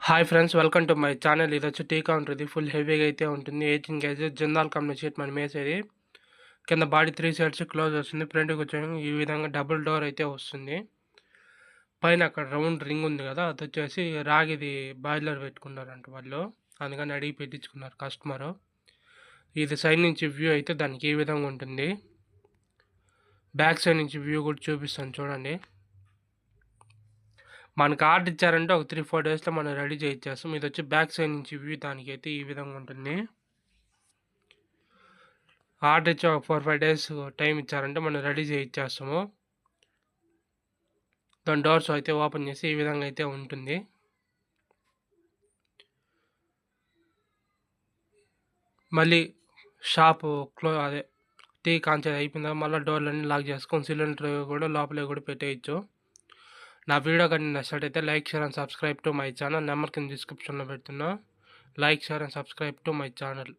Hi friends, welcome to my channel. ఇది వచ్చి tea counter. ఇది ఫుల్ హెవీగా అయితే ఉంటుంది. 18 కేజీ జిందాల్ కంపెనీ షీట్ మనం వేసేది. కింద బాడీ 3 సైడ్స్ క్లోజ్ వస్తుంది. ఫ్రంట్కి వచ్చి ఈ విధంగా డబుల్ డోర్ అయితే వస్తుంది. పైన అక్కడ రౌండ్ రింగ్ ఉంది కదా, అది వచ్చేసి రాగిది బాయిలర్ పెట్టుకున్నారంట వాళ్ళు, అందుకని అడిగి పెట్టించుకున్నారు కస్టమరు. ఇది సైడ్ నుంచి వ్యూ అయితే దానికి ఈ విధంగా ఉంటుంది. బ్యాక్ సైడ్ నుంచి వ్యూ కూడా చూపిస్తాను చూడండి. మనకు ఆర్డర్ ఇచ్చారంటే ఒక 3-4 డేస్లో మనం రెడీ చేయించేస్తాం. ఇది వచ్చి బ్యాక్ సైడ్ నుంచి వ్యూ దానికి అయితే ఈ విధంగా ఉంటుంది. ఆర్డర్ ఇచ్చి ఒక 4-5 డేస్ టైం ఇచ్చారంటే మనం రెడీ చేయించేస్తాము. దాని డోర్స్ అయితే ఓపెన్ చేసి ఈ విధంగా అయితే ఉంటుంది. మళ్ళీ షాపు అదే టీ కాంచేది అయిపోయిందా మళ్ళీ డోర్లన్నీ లాక్ చేసుకొని సిలిండర్ కూడా లోపలే కూడా పెట్టేయచ్చు. నా వీడియో కానీ నచ్చినట్టయితే like, share and subscribe to my channel. Number కింద డిస్క్రిప్షన్లో పెడుతున్నా. Like, share and subscribe to my channel.